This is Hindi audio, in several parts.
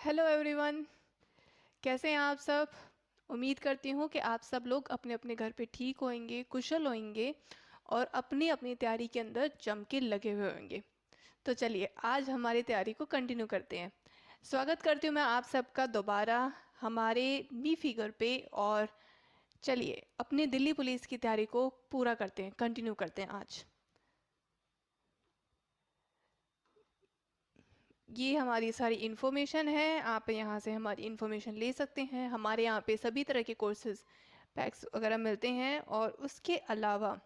Hello everyone. कैसे हैं आप सब? उम्मीद करती हूँ कि आप सब लोग अपने अपने घर पे ठीक होंगे, कुशल होंगे और अपनी अपनी तैयारी के अंदर जम के लगे हुए होंगे। तो चलिए आज हमारी तैयारी को कंटिन्यू करते हैं। स्वागत करती हूँ मैं आप सबका दोबारा हमारे मी फिगर पे। और चलिए अपनी दिल्ली पुलिस की तैयारी को पूरा करते हैं, कंटिन्यू करते हैं आज। ये हमारी सारी इन्फॉर्मेशन है, आप यहाँ से हमारी इन्फॉर्मेशन ले सकते हैं। हमारे यहाँ पे सभी तरह के कोर्सेज पैक्स वगैरह मिलते हैं। और उसके अलावा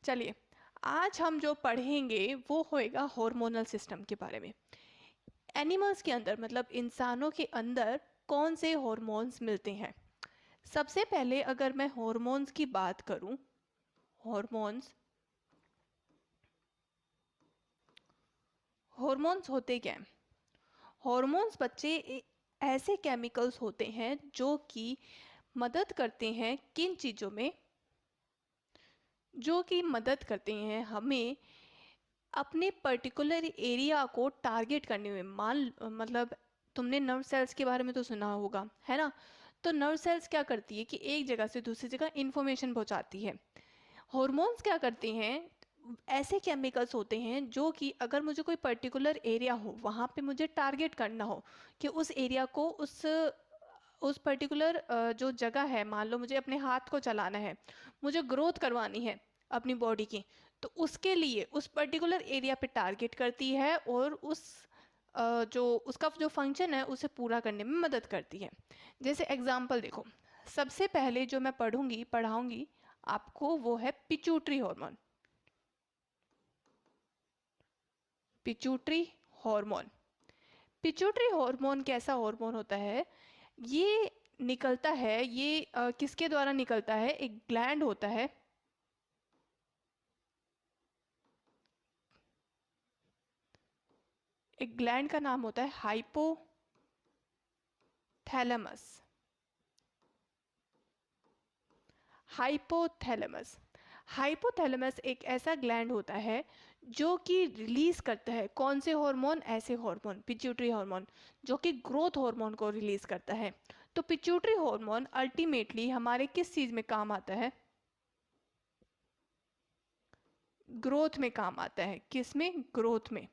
चलिए आज हम जो पढ़ेंगे वो होएगा हार्मोनल सिस्टम के बारे में। एनिमल्स के अंदर मतलब इंसानों के अंदर कौन से हार्मोन्स मिलते हैं। सबसे पहले अगर मैं हार्मोन्स की बात करूं, हार्मोन्स हार्मोन्स होते क्या हैं? हॉर्मोन्स बच्चे ऐसे केमिकल्स होते हैं जो कि मदद करते हैं किन चीज़ों में, जो कि मदद करते हैं हमें अपने पर्टिकुलर एरिया को टारगेट करने में। मान मतलब तुमने नर्व सेल्स के बारे में तो सुना होगा, है ना? तो नर्व सेल्स क्या करती है कि एक जगह से दूसरी जगह इंफॉर्मेशन पहुंचाती है। हॉर्मोन्स क्या करते हैं? ऐसे केमिकल्स होते हैं जो कि अगर मुझे कोई पर्टिकुलर एरिया हो, वहाँ पे मुझे टारगेट करना हो कि उस एरिया को उस पर्टिकुलर जो जगह है, मान लो मुझे अपने हाथ को चलाना है, मुझे ग्रोथ करवानी है अपनी बॉडी की, तो उसके लिए उस पर्टिकुलर एरिया पे टारगेट करती है और जो उसका जो फंक्शन है उसे पूरा करने में मदद करती है। जैसे एग्जांपल देखो, सबसे पहले जो मैं पढ़ाऊंगी आपको वो है pituitary hormone. Pituitary hormone pituitary hormone कैसा हार्मोन होता है? ये निकलता है, ये किसके द्वारा निकलता है? एक ग्लैंड होता है, एक ग्लैंड का नाम होता है हाइपोथैलेमस। हाइपोथैलेमस हाइपोथैलेमस एक ऐसा ग्लैंड होता है जो कि रिलीज करता है कौन से हार्मोन? ऐसे हार्मोन, पिट्यूटरी हार्मोन, जो कि ग्रोथ हार्मोन को रिलीज करता है। तो पिट्यूटरी हार्मोन अल्टीमेटली हमारे किस चीज में काम आता है? ग्रोथ में काम आता है। किस में? ग्रोथ में।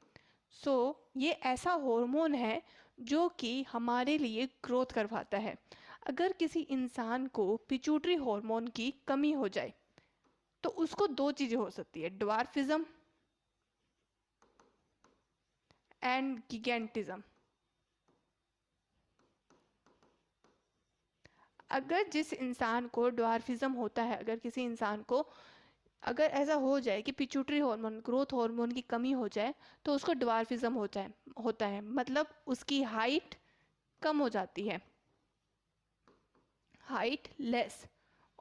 सो ये ऐसा हार्मोन है जो कि हमारे लिए ग्रोथ करवाता है। अगर किसी इंसान को पिट्यूटरी हार्मोन की कमी हो जाए तो उसको दो चीजें हो सकती है, ड्वार्फिज्म एंड गिगेंटिज्म। अगर जिस इंसान को ड्वार्फिज्म होता है, अगर किसी इंसान को अगर ऐसा हो जाए कि पिट्यूटरी हार्मोन, ग्रोथ हार्मोन की कमी हो जाए, तो उसको ड्वार्फिज्म होता है, मतलब उसकी हाइट कम हो जाती है, हाइट लेस।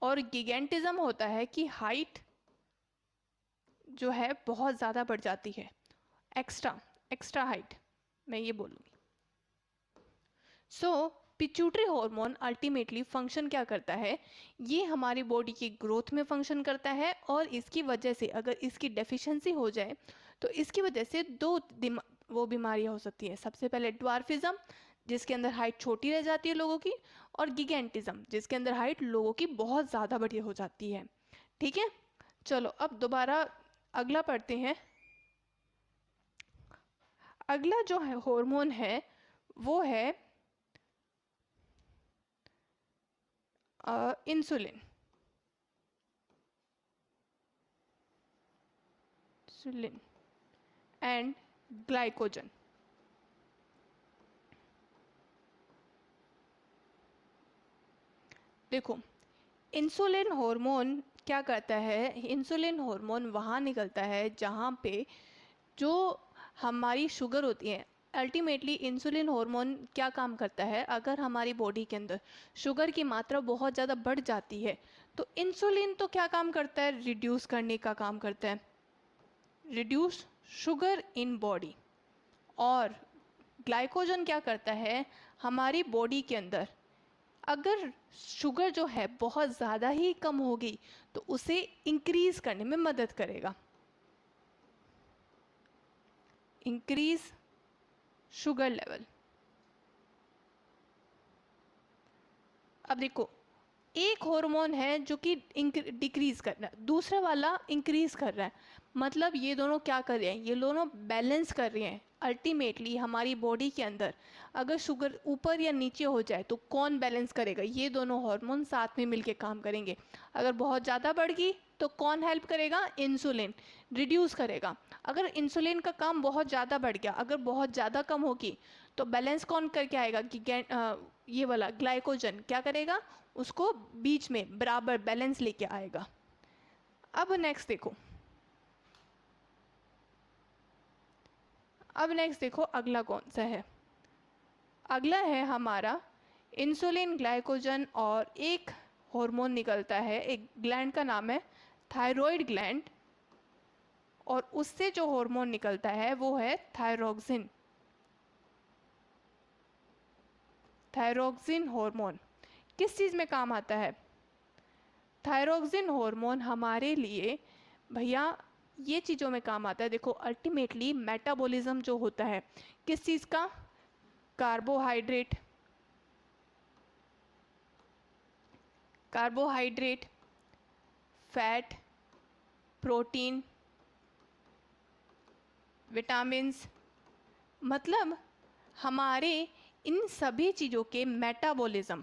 और गिगेंटिज्म होता है कि हाइट जो है बहुत ज़्यादा बढ़ जाती है, एक्स्ट्रा एक्स्ट्रा हाइट, मैं ये बोलूँगी। सो पिट्यूटरी हार्मोन अल्टीमेटली फंक्शन क्या करता है? ये हमारी बॉडी की ग्रोथ में फंक्शन करता है और इसकी वजह से अगर इसकी डेफिशिएंसी हो जाए तो इसकी वजह से वो बीमारियां हो सकती हैं। सबसे पहले ड्वार्फिज्म, जिसके अंदर हाइट छोटी रह जाती है लोगों की, और गिगेंटिज्म, जिसके अंदर हाइट लोगों की बहुत ज़्यादा बड़ी हो जाती है। ठीक है, चलो अब दोबारा अगला पढ़ते हैं। अगला जो है हार्मोन है वो है इंसुलिन। Insulin and glycogen. देखो, इंसुलिन हार्मोन क्या करता है? इंसुलिन हार्मोन वहाँ निकलता है जहाँ पे जो हमारी शुगर होती है। अल्टीमेटली इंसुलिन हार्मोन क्या काम करता है? अगर हमारी बॉडी के अंदर शुगर की मात्रा बहुत ज़्यादा बढ़ जाती है तो इंसुलिन तो क्या काम करता है? रिड्यूस करने का काम करता है, रिड्यूस शुगर इन बॉडी। और ग्लाइकोजन क्या करता है? हमारी बॉडी के अंदर अगर शुगर जो है बहुत ज़्यादा ही कम होगी तो उसे इंक्रीज करने में मदद करेगा। Increase sugar level. अब देखो, एक हार्मोन है जो कि डिक्रीज कर रहा है, दूसरा वाला इंक्रीज कर रहा है। मतलब ये दोनों क्या कर रहे हैं, ये दोनों बैलेंस कर रहे हैं। अल्टीमेटली हमारी बॉडी के अंदर अगर शुगर ऊपर या नीचे हो जाए तो कौन बैलेंस करेगा, ये दोनों हार्मोन साथ में मिलके काम करेंगे। अगर बहुत ज़्यादा बढ़ गई तो कौन हेल्प करेगा, इंसुलिन रिड्यूस करेगा। अगर इंसुलिन का काम बहुत ज़्यादा बढ़ गया, अगर बहुत ज़्यादा कम होगी तो बैलेंस कौन करके आएगा कि ये वाला ग्लाइकोजन क्या करेगा, उसको बीच में बराबर बैलेंस लेके आएगा। अब नेक्स्ट देखो, अब नेक्स्ट देखो अगला कौन सा है। अगला है हमारा इंसुलिन, ग्लाइकोजन और एक हार्मोन निकलता है, एक ग्लैंड का नाम है थायराइड ग्लैंड, और उससे जो हार्मोन निकलता है वो है थायरोक्सिन। थायरोक्सिन हार्मोन किस चीज़ में काम आता है? थायरोक्सिन हार्मोन हमारे लिए भैया ये चीज़ों में काम आता है। देखो अल्टीमेटली मेटाबॉलिज्म जो होता है किस चीज़ का, carbohydrate, carbohydrate, fat, protein, vitamins, मतलब हमारे इन सभी चीज़ों के मेटाबॉलिज्म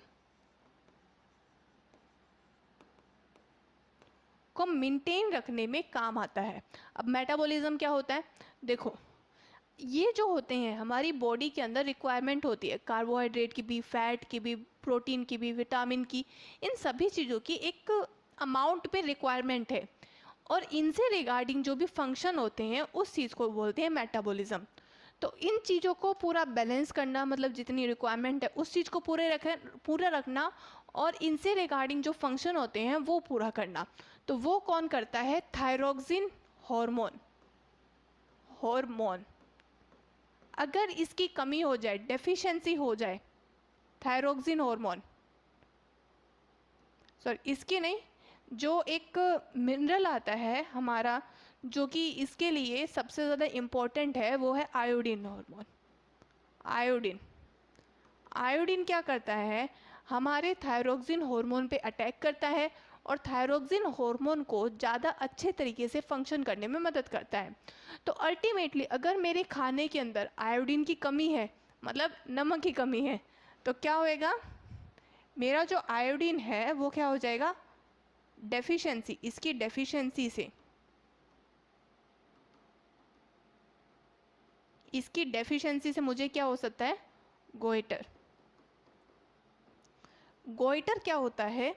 को मेंटेन रखने में काम आता है। अब मेटाबॉलिज्म क्या होता है, देखो ये जो होते हैं हमारी बॉडी के अंदर रिक्वायरमेंट होती है, कार्बोहाइड्रेट की भी, फैट की भी, प्रोटीन की भी, विटामिन की, इन सभी चीज़ों की एक अमाउंट पे रिक्वायरमेंट है, और इनसे रिगार्डिंग जो भी फंक्शन होते हैं उस चीज़ को बोलते हैं मेटाबॉलिज्म। तो इन चीज़ों को पूरा बैलेंस करना, मतलब जितनी रिक्वायरमेंट है उस चीज़ को पूरा रखना, और इनसे रिगार्डिंग जो फंक्शन होते हैं वो पूरा करना। तो वो कौन करता है, थायरोक्सिन हार्मोन। हार्मोन अगर इसकी कमी हो जाए, डेफिशिएंसी हो जाए, थायरोक्सिन हार्मोन, सॉरी इसकी नहीं, जो एक मिनरल आता है हमारा जो कि इसके लिए सबसे ज़्यादा इम्पोर्टेंट है, वो है आयोडीन हार्मोन। आयोडीन, आयोडीन क्या करता है, हमारे थायरोक्सिन हार्मोन पे अटैक करता है और थायरोक्सिन हार्मोन को ज़्यादा अच्छे तरीके से फंक्शन करने में मदद करता है। तो अल्टीमेटली अगर मेरे खाने के अंदर आयोडीन की कमी है, मतलब नमक की कमी है, तो क्या होएगा, मेरा जो आयोडीन है वो क्या हो जाएगा, डेफिशिएंसी, इसकी डेफिशिएंसी से, इसकी डेफिशिएंसी से मुझे क्या हो सकता है, गोइटर। गोइटर क्या होता है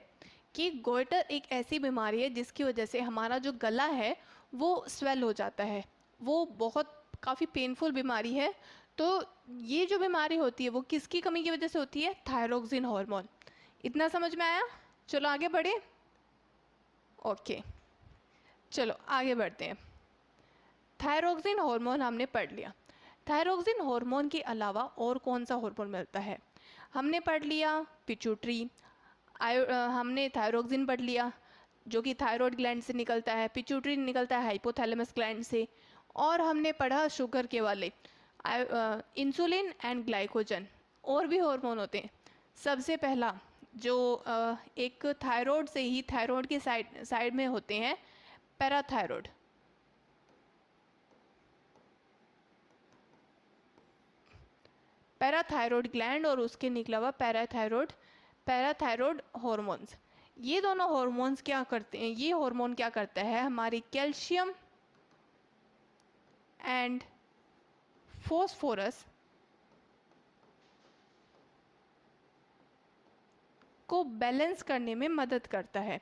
कि गोइटर एक ऐसी बीमारी है जिसकी वजह से हमारा जो गला है वो स्वेल हो जाता है, वो बहुत काफ़ी पेनफुल बीमारी है। तो ये जो बीमारी होती है वो किसकी कमी की वजह से होती है, थायरोक्सिन हार्मोन। इतना समझ में आया? चलो आगे बढ़े। ओके, चलो आगे बढ़ते हैं। थायरोक्सिन हार्मोन हमने पढ़ लिया। थायरोक्सिन हार्मोन के अलावा और कौन सा हार्मोन मिलता है, हमने पढ़ लिया पिट्यूटरी, हमने थायरोक्सिन पढ़ लिया जो कि थायराइड ग्लैंड से निकलता है, पिट्यूटरी निकलता है हाइपोथैलेमस ग्लैंड से, और हमने पढ़ा शुगर के वाले इंसुलिन एंड ग्लाइकोजन। और भी हार्मोन होते हैं, सबसे पहला जो एक थायराइड से ही, थायराइड के साइड साइड में होते हैं पैराथायराइड। पैराथायराइड ग्लैंड और उसके निकला हुआ पैराथायराइड, पैराथायराइड हॉर्मोन्स। ये दोनों हॉर्मोन्स क्या करते हैं, ये हार्मोन क्या करता है, हमारी कैल्शियम एंड फॉस्फोरस को बैलेंस करने में मदद करता है।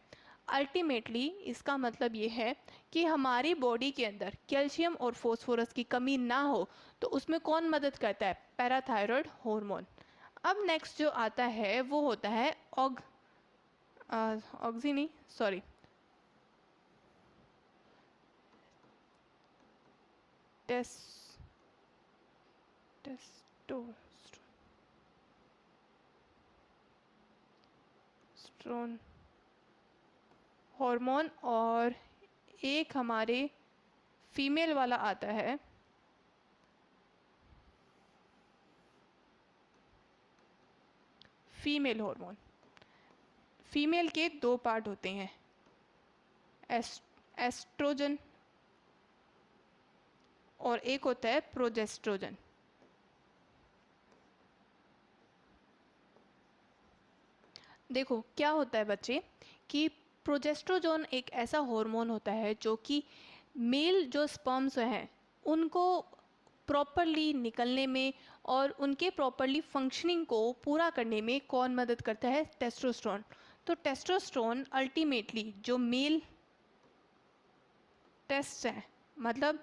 अल्टीमेटली इसका मतलब ये है कि हमारी बॉडी के अंदर कैल्शियम और फॉस्फोरस की कमी ना हो, तो उसमें कौन मदद करता है, पैराथायराइड हार्मोन। अब नेक्स्ट जो आता है वो होता है ऑक्सी नहीं, सॉरी, टेस्टोस्टेरोन हार्मोन, और एक हमारे फीमेल वाला आता है फीमेल हार्मोन। फीमेल के दो पार्ट होते हैं, एस्ट्रोजन और एक होता है प्रोजेस्ट्रोजन। देखो क्या होता है बच्चे कि प्रोजेस्ट्रोजोन एक ऐसा हार्मोन होता है जो कि मेल जो स्पर्म्स हैं उनको प्रॉपरली निकलने में और उनके प्रॉपरली फंक्शनिंग को पूरा करने में कौन मदद करता है? टेस्टोस्टेरोन। तो टेस्टोस्टेरोन अल्टीमेटली जो मेल टेस्ट है, मतलब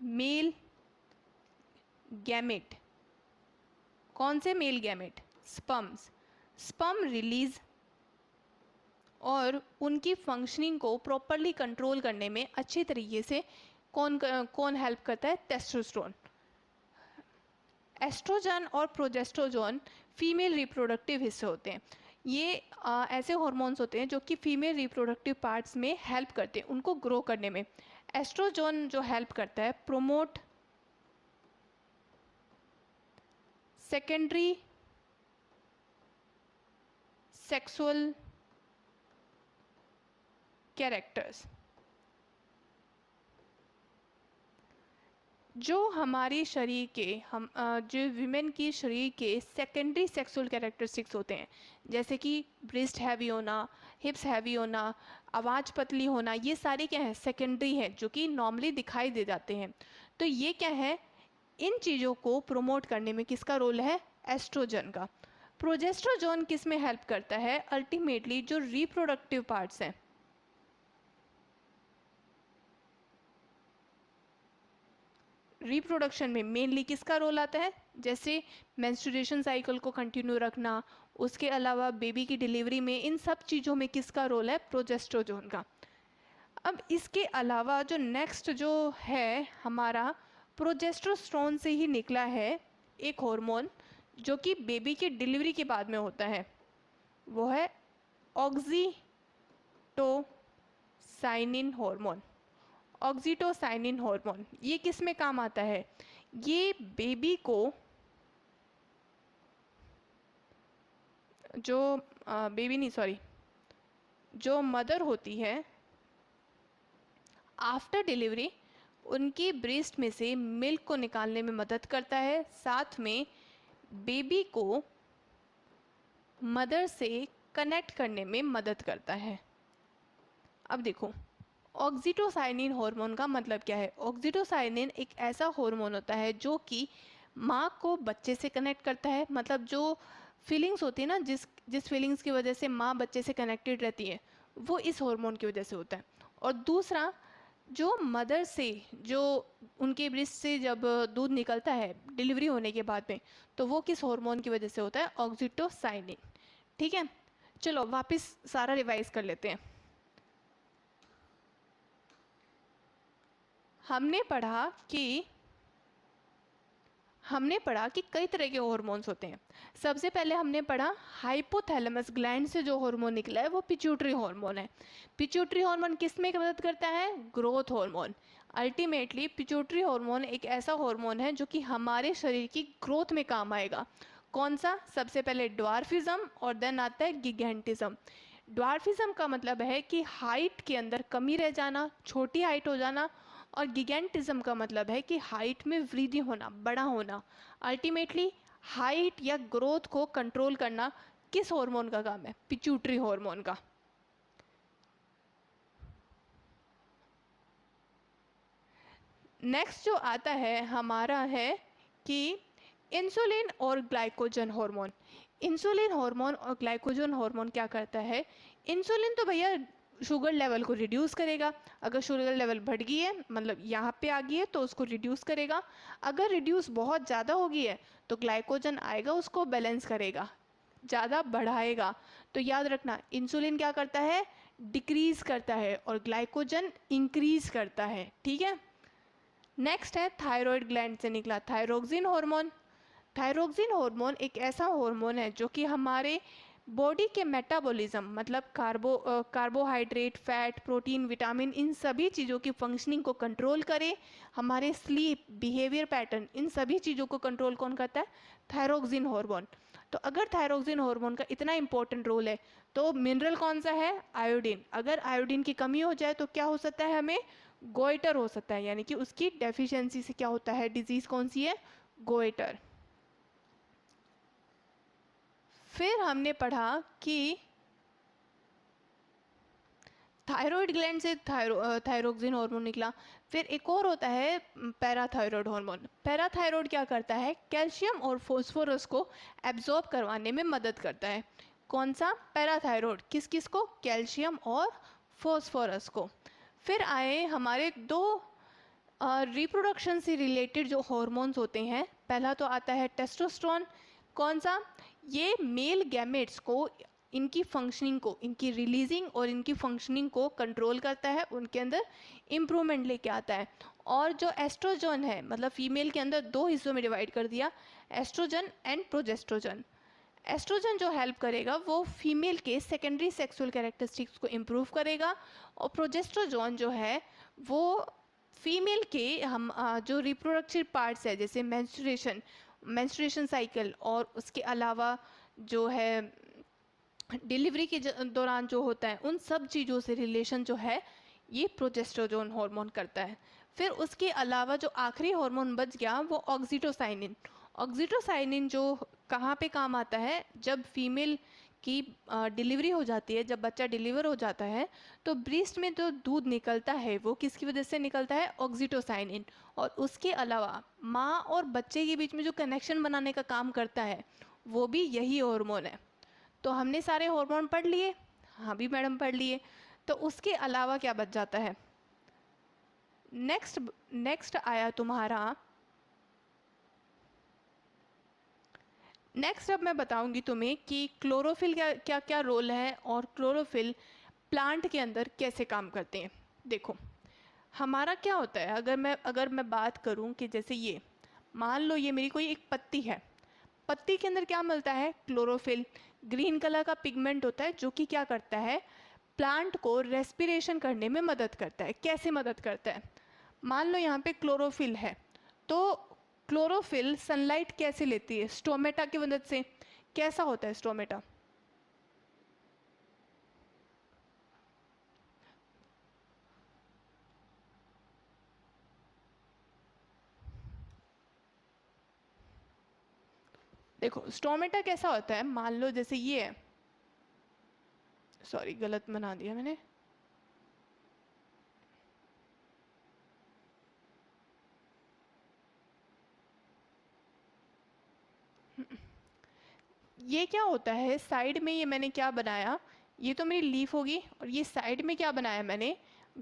मेल गैमेट, कौन से मेल गैमेट? स्पर्म रिलीज और उनकी फंक्शनिंग को प्रॉपरली कंट्रोल करने में अच्छे तरीके से कौन हेल्प करता है? टेस्टोस्टेरोन। एस्ट्रोजन और प्रोजेस्ट्रोजोन फीमेल रिप्रोडक्टिव हिस्से होते हैं। ये ऐसे हॉर्मोन्स होते हैं जो कि फीमेल रिप्रोडक्टिव पार्ट्स में हेल्प करते हैं उनको ग्रो करने में। एस्ट्रोजन जो हेल्प करता है प्रोमोट सेकेंडरी सेक्सुअल कैरेक्टर्स। जो हमारे शरीर के जो विमेन की शरीर के सेकेंडरी सेक्सुअल कैरेक्टरिस्टिक्स होते हैं, जैसे कि ब्रेस्ट हैवी होना, हिप्स हैवी होना, आवाज़ पतली होना, ये सारे क्या है? सेकेंडरी है, जो कि नॉर्मली दिखाई दे जाते हैं। तो ये क्या है? इन चीज़ों को प्रोमोट करने में किसका रोल है? एस्ट्रोजन का। प्रोजेस्ट्रोजोन किस में हेल्प करता है? अल्टीमेटली जो रिप्रोडक्टिव पार्ट्स हैं, रिप्रोडक्शन में मेनली किसका रोल आता है? जैसे मेंस्ट्रुएशन साइकिल को कंटिन्यू रखना, उसके अलावा बेबी की डिलीवरी में, इन सब चीज़ों में किसका रोल है? प्रोजेस्ट्रोजोन का। अब इसके अलावा जो नेक्स्ट जो है हमारा प्रोजेस्टेरोन से ही निकला है एक हार्मोन जो कि बेबी की डिलीवरी के बाद में होता है, वो है ऑक्सीटोसाइनिन हार्मोन। ऑक्सीटोसाइनिन हार्मोन ये किस में काम आता है? ये बेबी को जो बेबी नहीं सॉरी जो मदर होती है आफ्टर डिलीवरी उनकी ब्रेस्ट में से मिल्क को निकालने में मदद करता है, साथ में बेबी को मदर से कनेक्ट करने में मदद करता है। अब देखो ऑक्सीटोसाइनिन हार्मोन का मतलब क्या है? ऑक्सीटोसाइनिन एक ऐसा हार्मोन होता है जो कि माँ को बच्चे से कनेक्ट करता है, मतलब जो फीलिंग्स होती है ना, जिस फीलिंग्स की वजह से माँ बच्चे से कनेक्टेड रहती है, वो इस हार्मोन की वजह से होता है। और दूसरा, जो मदर से जो उनके ब्रेस्ट से जब दूध निकलता है डिलीवरी होने के बाद में, तो वो किस हार्मोन की वजह से होता है? ऑक्सीटोसाइनिन। ठीक है, चलो वापस सारा रिवाइज कर लेते हैं। हमने पढ़ा कि कई तरह के हार्मोन्स होते हैं। सबसे पहले हमने पढ़ा हाइपोथैलेमस ग्लैंड से जो हार्मोन निकला है वो पिट्यूटरी हार्मोन है। पिट्यूटरी हार्मोन किस में मदद करता है? Growth hormone. Ultimately pituitary hormone एक ऐसा हार्मोन है जो कि हमारे शरीर की ग्रोथ में काम आएगा। कौन सा? सबसे पहले ड्वार्फिज्म और देन आता है गिगेंटिज्म। ड्वार्फिज्म का मतलब है कि हाइट के अंदर कमी रह जाना, छोटी हाइट हो जाना, और गिगेंटिज्म का मतलब है कि हाइट में वृद्धि होना, बड़ा होना। अल्टीमेटली हाइट या ग्रोथ को कंट्रोल करना किस हार्मोन का काम है? पिट्यूटरी हार्मोन का। नेक्स्ट जो आता है हमारा है कि इंसुलिन और ग्लाइकोजन हार्मोन। इंसुलिन हार्मोन और ग्लाइकोजन हार्मोन क्या करता है? इंसुलिन तो भैया शुगर लेवल को रिड्यूस करेगा। अगर शुगर लेवल बढ़ गई है, मतलब यहाँ पे आ गई है, तो उसको रिड्यूस करेगा। अगर रिड्यूस बहुत ज़्यादा हो गई है तो ग्लाइकोजन आएगा, उसको बैलेंस करेगा, ज़्यादा बढ़ाएगा। तो याद रखना, इंसुलिन क्या करता है? डिक्रीज करता है, और ग्लाइकोजन इंक्रीज करता है। ठीक है, नेक्स्ट है थायराइड ग्लैंड से निकला थायरोक्सिन हार्मोन। थायरोक्सिन हार्मोन एक ऐसा हार्मोन है जो कि हमारे बॉडी के मेटाबॉलिज्म मतलब कार्बोहाइड्रेट, फैट, प्रोटीन, विटामिन, इन सभी चीज़ों की फंक्शनिंग को कंट्रोल करे। हमारे स्लीप, बिहेवियर पैटर्न, इन सभी चीज़ों को कंट्रोल कौन करता है? Thyroxine hormone. तो अगर थायरोक्सिन हार्मोन का इतना इंपॉर्टेंट रोल है तो मिनरल कौन सा है? आयोडीन। अगर आयोडीन की कमी हो जाए तो क्या हो सकता है? हमें गोइटर हो सकता है, यानी कि उसकी डेफिशिएंसी से क्या होता है? डिजीज कौन सी है? गोइटर। फिर हमने पढ़ा कि थायराइड ग्लैंड से थायरोक्सिन हार्मोन निकला। फिर एक और होता है पैराथायरॉयड हार्मोन। पैराथायरॉयड क्या करता है? कैल्शियम और फास्फोरस को एब्जॉर्ब करवाने में मदद करता है। कौन सा? पैराथायरॉयड। किस किस को? कैल्शियम और फास्फोरस को। फिर आए हमारे दो रिप्रोडक्शन से रिलेटेड जो हॉर्मोन्स होते हैं। पहला तो आता है टेस्टोस्टेरोन। कौन सा? ये मेल गैमेट्स को, इनकी फंक्शनिंग को, इनकी रिलीजिंग और इनकी फंक्शनिंग को कंट्रोल करता है, उनके अंदर इम्प्रूवमेंट लेके आता है। और जो एस्ट्रोजन है, मतलब फीमेल के अंदर दो हिस्सों में डिवाइड कर दिया, एस्ट्रोजन एंड प्रोजेस्ट्रोजन। एस्ट्रोजन जो हेल्प करेगा वो फीमेल के सेकेंडरी सेक्सुअल कैरेक्टरिस्टिक्स को इम्प्रूव करेगा, और प्रोजेस्ट्रोजॉन जो है वो फीमेल के जो रिप्रोडक्टिव पार्ट्स है, जैसे मेंस्ट्रुएशन साइकिल, और उसके अलावा जो है डिलीवरी के दौरान जो होता है, उन सब चीज़ों से रिलेशन जो है ये प्रोजेस्टेरोन हार्मोन करता है। फिर उसके अलावा जो आखिरी हार्मोन बच गया वो ऑक्सीटोसाइनिन। ऑक्सीटोसाइनिन जो कहाँ पे काम आता है? जब फीमेल की डिलीवरी हो जाती है, जब बच्चा डिलीवर हो जाता है, तो ब्रेस्ट में जो दूध निकलता है वो किसकी वजह से निकलता है? ऑक्सीटोसाइनिन। और उसके अलावा माँ और बच्चे के बीच में जो कनेक्शन बनाने का काम करता है वो भी यही हार्मोन है। तो हमने सारे हार्मोन पढ़ लिए। हाँ भी मैडम, पढ़ लिए। तो उसके अलावा क्या बच जाता है? नेक्स्ट नेक्स्ट आया तुम्हारा, नेक्स्ट अब मैं बताऊंगी तुम्हें कि क्लोरोफिल क्या क्या क्या रोल है और क्लोरोफिल प्लांट के अंदर कैसे काम करते हैं। देखो, हमारा क्या होता है, अगर मैं बात करूं कि जैसे ये मान लो ये मेरी कोई एक पत्ती है। पत्ती के अंदर क्या मिलता है? क्लोरोफिल। ग्रीन कलर का पिगमेंट होता है जो कि क्या करता है? प्लांट को रेस्पिरेशन करने में मदद करता है। कैसे मदद करता है? मान लो यहाँ पे क्लोरोफिल है, तो क्लोरोफिल सनलाइट कैसे लेती है? स्टोमेटा की मदद से। कैसा होता है स्टोमेटा? देखो स्टोमेटा कैसा होता है, मान लो जैसे ये है, सॉरी गलत बना दिया मैंने। ये क्या होता है साइड में, ये मैंने क्या बनाया? ये तो मेरी लीफ होगी, और ये साइड में क्या बनाया मैंने?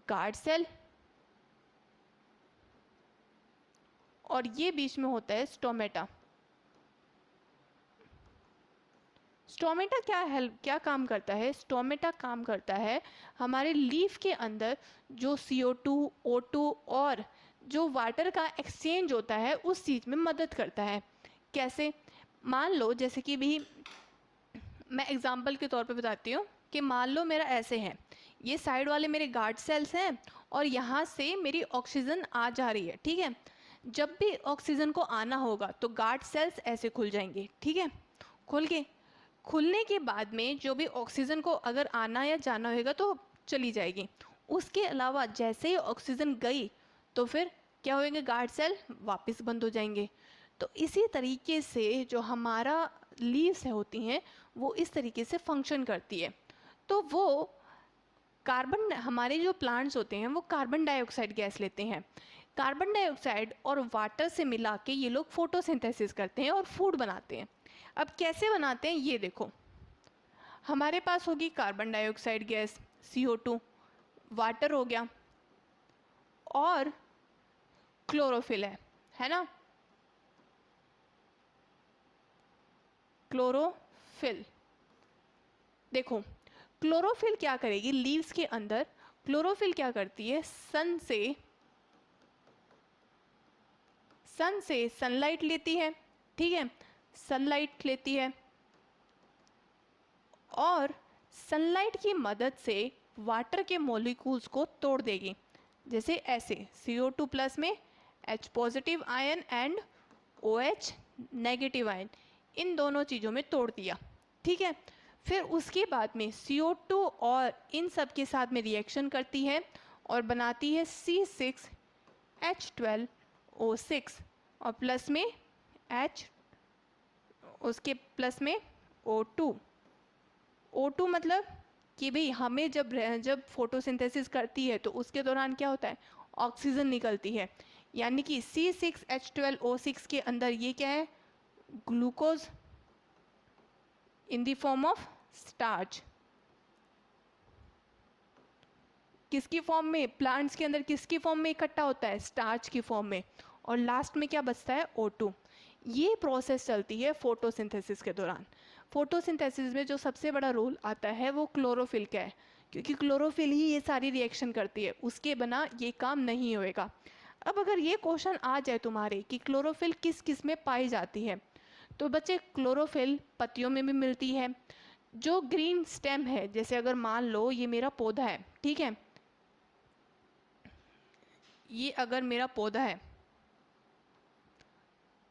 Guard cell. और ये बीच में होता है स्टोमेटा। स्टोमेटा क्या काम करता है? स्टोमेटा काम करता है हमारे लीफ के अंदर जो CO2, O2 और जो वाटर का एक्सचेंज होता है उस चीज़ में मदद करता है। कैसे? मान लो जैसे कि भी मैं एग्जांपल के तौर पे बताती हूँ कि मान लो मेरा ऐसे है, ये साइड वाले मेरे गार्ड सेल्स हैं और यहाँ से मेरी ऑक्सीजन आ जा रही है, ठीक है। जब भी ऑक्सीजन को आना होगा तो गार्ड सेल्स ऐसे खुल जाएंगे, ठीक है। खुल के खुलने के बाद में जो भी ऑक्सीजन को अगर आना या जाना होगा तो चली जाएगी। उसके अलावा जैसे ही ऑक्सीजन गई तो फिर क्या होएंगे? गार्ड सेल वापस बंद हो जाएंगे। तो इसी तरीके से जो हमारा लीव्स होती हैं वो इस तरीके से फंक्शन करती है। तो वो कार्बन, हमारे जो प्लांट्स होते हैं वो कार्बन डाइऑक्साइड गैस लेते हैं। कार्बन डाइऑक्साइड और वाटर से मिला के ये लोग फोटोसिंथेसिस करते हैं और फूड बनाते हैं। अब कैसे बनाते हैं ये देखो, हमारे पास होगी carbon dioxide gas CO2, water हो गया, और क्लोरोफिल है ना? क्लोरोफिल। देखो क्लोरोफिल क्या करेगी लीव्स के अंदर? क्लोरोफिल क्या करती है? सन से सनलाइट लेती है, ठीक है। सनलाइट लेती है और सनलाइट की मदद से वाटर के मॉलिक्यूल्स को तोड़ देगी। जैसे ऐसे CO2 प्लस में H positive ion and OH negative ion, इन दोनों चीज़ों में तोड़ दिया। ठीक है, फिर उसके बाद में CO2 और इन सब के साथ में रिएक्शन करती है और बनाती है C6H12O6 और प्लस में H, उसके प्लस में O2। O2 मतलब कि भाई हमें जब फोटोसिंथेसिस करती है तो उसके दौरान क्या होता है, ऑक्सीजन निकलती है, यानी कि C6H12O6 के अंदर ये क्या है, glucose in the form of starch. किसकी फॉर्म में, प्लांट्स के अंदर किसकी फॉर्म में इकट्ठा होता है, स्टार्च की फॉर्म में, और लास्ट में क्या बचता है, O2। ये प्रोसेस चलती है फोटोसिंथेसिस के दौरान। फोटोसिंथेसिस में जो सबसे बड़ा रोल आता है वो क्लोरोफिल का है, क्योंकि क्लोरोफिल ही ये सारी रिएक्शन करती है, उसके बिना ये काम नहीं होएगा। अब अगर ये क्वेश्चन आ जाए तुम्हारे कि क्लोरोफिल किस किस में पाई जाती है, तो बच्चे क्लोरोफिल पत्तियों में भी मिलती है। जो ग्रीन स्टेम है, जैसे अगर मान लो ये मेरा पौधा है, ठीक है, ये अगर मेरा पौधा है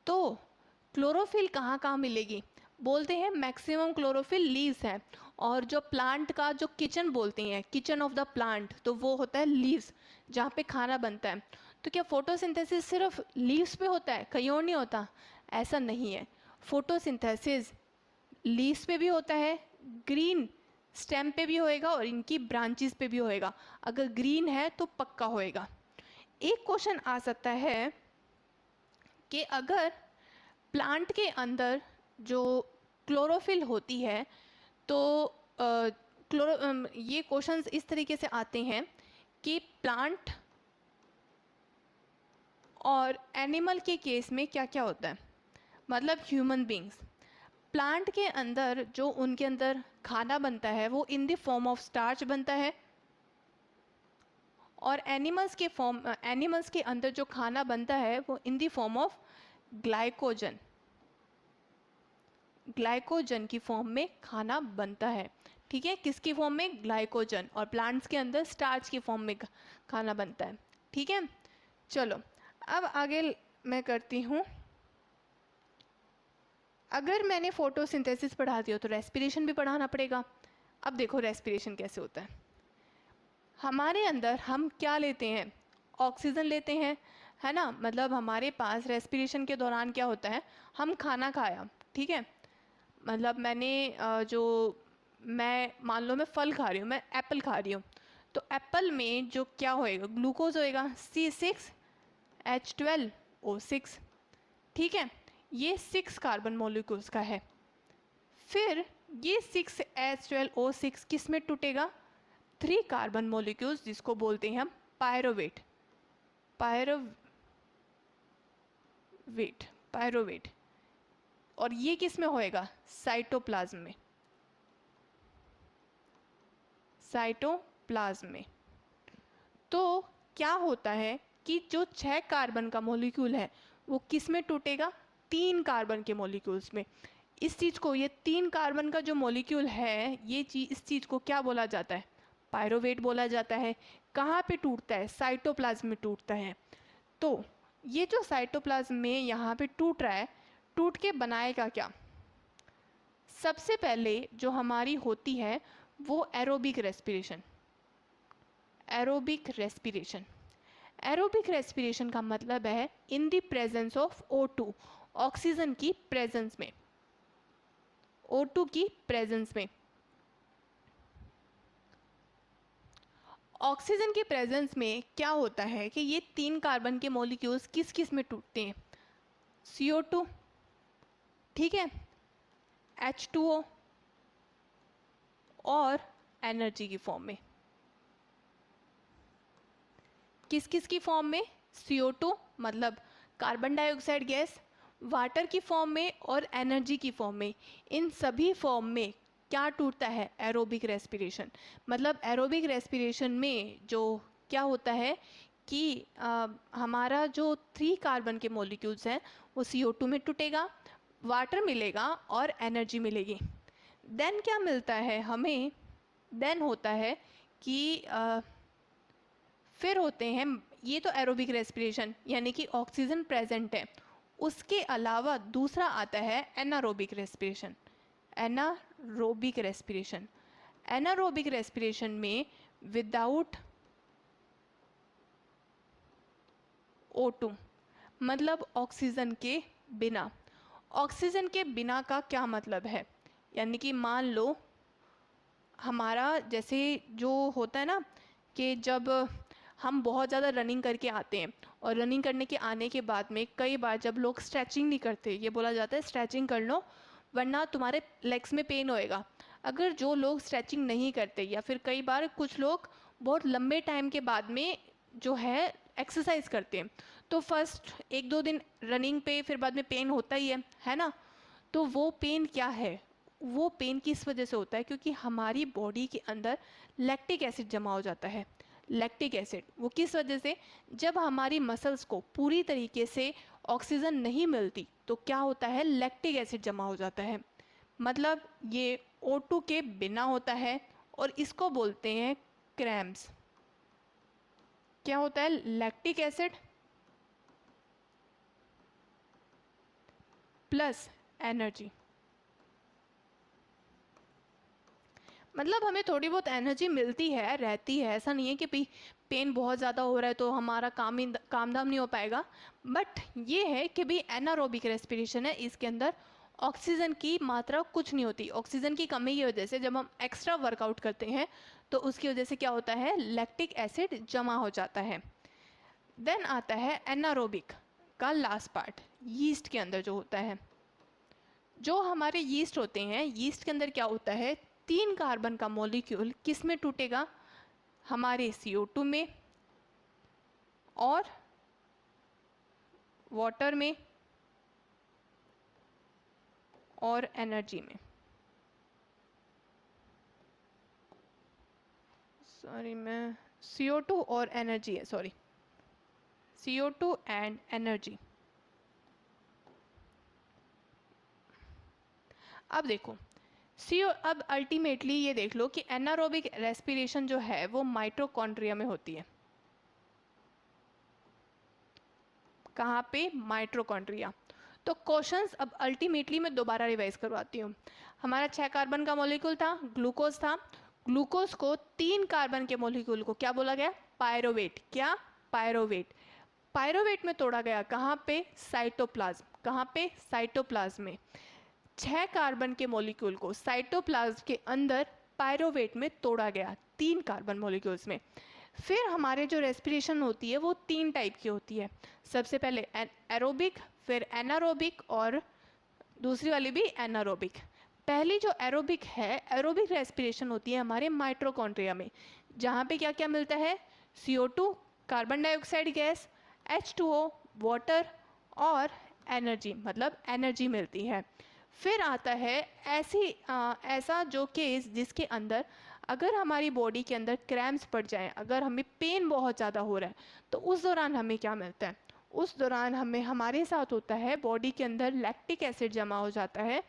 तो क्लोरोफिल कहाँ कहाँ मिलेगी, बोलते हैं मैक्सिमम क्लोरोफिल लीव्स है, और जो प्लांट का जो किचन बोलते हैं, किचन ऑफ द प्लांट, तो वो होता है लीव्स, जहाँ पे खाना बनता है। तो क्या फोटोसिंथेसिस सिर्फ लीव्स पे होता है, कहीं और नहीं होता? ऐसा नहीं है, फोटोसिंथेसिस लीव्स पे भी होता है, ग्रीन स्टेम पे भी होएगा और इनकी ब्रांचेस पे भी होएगा। अगर ग्रीन है तो पक्का होएगा। एक क्वेश्चन आ सकता है कि अगर प्लांट के अंदर जो क्लोरोफिल होती है तो ये क्वेश्चंस इस तरीके से आते हैं कि प्लांट और एनिमल के केस में क्या क्या होता है, मतलब ह्यूमन बींग्स, प्लांट के अंदर जो उनके अंदर खाना बनता है वो in the form of starch बनता है, और एनिमल्स के अंदर जो खाना बनता है वो in the form of glycogen, glycogen की फॉर्म में खाना बनता है। ठीक है, किसकी फॉर्म में, ग्लाइकोजन, और प्लांट्स के अंदर स्टार्च की फॉर्म में खाना बनता है। ठीक है, चलो अब आगे मैं करती हूँ। अगर मैंने फोटोसिंथेसिस पढ़ा दिया तो रेस्पिरेशन भी पढ़ाना पड़ेगा। अब देखो रेस्पिरेशन कैसे होता है। हमारे अंदर हम क्या लेते हैं, ऑक्सीजन लेते हैं, है ना, मतलब हमारे पास रेस्पिरेशन के दौरान क्या होता है, हम खाना खाया, ठीक है, मतलब मैं मान लो मैं फल खा रही हूँ, मैं एप्पल खा रही हूँ, तो एप्पल में जो क्या होएगा, ग्लूकोज होएगा, C6H12O6। ठीक है, ये 6 कार्बन मॉलिक्यूल्स का है। फिर ये 6H12O6 किस में टूटेगा, 3 कार्बन मॉलिक्यूल्स, जिसको बोलते हैं हम पायरोवेट, पायरोवेट, और ये किस में होएगा, साइटोप्लाज्म में, साइटोप्लाज्म में। तो क्या होता है कि जो 6 कार्बन का मॉलिक्यूल है वो किस में टूटेगा, 3 कार्बन के मॉलिक्यूल्स में। इस चीज़ को, ये 3 कार्बन का जो मॉलिक्यूल है, ये चीज़, इस चीज़ को क्या बोला जाता है, पायरोवेट बोला जाता है। कहाँ पे टूटता है, साइटोप्लाज्म में टूटता है। तो ये जो साइटोप्लाज्म में यहाँ पे टूट रहा है, टूट के बनाएगा क्या, सबसे पहले जो हमारी होती है वो aerobic respiration. Aerobic respiration, aerobic respiration का मतलब है in the presence of O2, oxygen की प्रेजेंस में, O2 की प्रेजेंस में। ऑक्सीजन की प्रेजेंस में क्या होता है कि ये 3 कार्बन के मॉलिक्यूल्स किस किस में टूटते हैं, CO2, ठीक है, H2O, और एनर्जी की फॉर्म में। किस किस की फॉर्म में, CO2 मतलब कार्बन डाइऑक्साइड गैस, वाटर की फॉर्म में और एनर्जी की फॉर्म में। इन सभी फॉर्म में क्या टूटता है, एरोबिक रेस्पिरेशन। मतलब एरोबिक रेस्पिरेशन में जो क्या होता है कि हमारा जो 3 कार्बन के मॉलिक्यूल्स हैं वो CO2 में टूटेगा, वाटर मिलेगा और एनर्जी मिलेगी। देन क्या मिलता है हमें, देन होता है कि फिर होते हैं, ये तो एरोबिक रेस्पिरेशन यानी कि ऑक्सीजन प्रेजेंट है। उसके अलावा दूसरा आता है anaerobic respiration. Anaerobic respiration, anaerobic respiration में विदाउट O2, मतलब ऑक्सीजन के बिना। ऑक्सीजन के बिना का क्या मतलब है, यानी कि मान लो हमारा जैसे जो होता है ना कि जब हम बहुत ज़्यादा रनिंग करके आते हैं और रनिंग करने के आने के बाद में कई बार जब लोग स्ट्रेचिंग नहीं करते, ये बोला जाता है स्ट्रेचिंग कर लो वरना तुम्हारे लेग्स में पेन होएगा। अगर जो लोग स्ट्रेचिंग नहीं करते या फिर कई बार कुछ लोग बहुत लंबे टाइम के बाद में जो है एक्सरसाइज करते हैं, तो फर्स्ट एक दो दिन रनिंग पे फिर बाद में पेन होता ही है ना। तो वो पेन क्या है, वो पेन किस वजह से होता है, क्योंकि हमारी बॉडी के अंदर लैक्टिक एसिड जमा हो जाता है। लैक्टिक एसिड वो किस वजह से, जब हमारी मसल्स को पूरी तरीके से ऑक्सीजन नहीं मिलती तो क्या होता है, लैक्टिक एसिड जमा हो जाता है। मतलब ये O2 के बिना होता है और इसको बोलते हैं क्रैम्प्स। क्या होता है, लैक्टिक एसिड प्लस एनर्जी। मतलब हमें थोड़ी बहुत एनर्जी मिलती है, रहती है, ऐसा नहीं है कि पेन बहुत ज़्यादा हो रहा है तो हमारा काम धाम नहीं हो पाएगा। बट ये है कि भी एनारोबिक रेस्पिरेशन है, इसके अंदर ऑक्सीजन की मात्रा कुछ नहीं होती। ऑक्सीजन की कमी की वजह से जब हम एक्स्ट्रा वर्कआउट करते हैं तो उसकी वजह से क्या होता है, लैक्टिक एसिड जमा हो जाता है। देन आता है एनारोबिक का लास्ट पार्ट, यीस्ट के अंदर जो होता है। जो हमारे यीस्ट होते हैं, यीस्ट के अंदर क्या होता है, 3 कार्बन का मॉलिक्यूल किस में टूटेगा, हमारे CO2 में और वाटर में और एनर्जी में। सॉरी मैं CO2 और एनर्जी है, सॉरी CO2 एंड एनर्जी। अब देखो अब अल्टीमेटली ये देख लो कि एनारोबिक रेस्पिरेशन जो है वो माइटोकॉन्ड्रिया में होती है। कहाँ पे, माइटोकॉन्ड्रिया। तो क्वेश्चंस अब अल्टीमेटली मैं दोबारा रिवाइज करवाती हूँ। हमारा 6 कार्बन का मॉलिक्यूल था, ग्लूकोज था। ग्लूकोज को 3 कार्बन के मॉलिक्यूल को क्या बोला गया, पायरोवेट। क्या, पायरोवेट। पायरोवेट में तोड़ा गया कहाँ पे, साइटोप्लाज्म। कहाँ पे, साइटोप्लाज्म में। 6 कार्बन के मॉलिक्यूल को साइटोप्लाज्म के अंदर पायरोवेट में तोड़ा गया, 3 कार्बन मॉलिक्यूल्स में। फिर हमारे जो रेस्पिरेशन होती है वो 3 टाइप की होती है। सबसे पहले एरोबिक, फिर एनारोबिक और दूसरी वाली भी एनारोबिक। पहली जो एरोबिक है, एरोबिक रेस्पिरेशन होती है हमारे माइटोकॉन्ड्रिया में, जहाँ पे क्या क्या मिलता है, CO2 carbon dioxide gas, H2O water और एनर्जी, मतलब एनर्जी मिलती है। फिर आता है ऐसा जो केस जिसके अंदर अगर हमारी बॉडी के अंदर क्रैम्प्स पड़ जाएं, अगर हमें पेन बहुत ज़्यादा हो रहा है, तो उस दौरान हमें क्या मिलता है, उस दौरान हमारे साथ होता है बॉडी के अंदर लैक्टिक एसिड जमा हो जाता है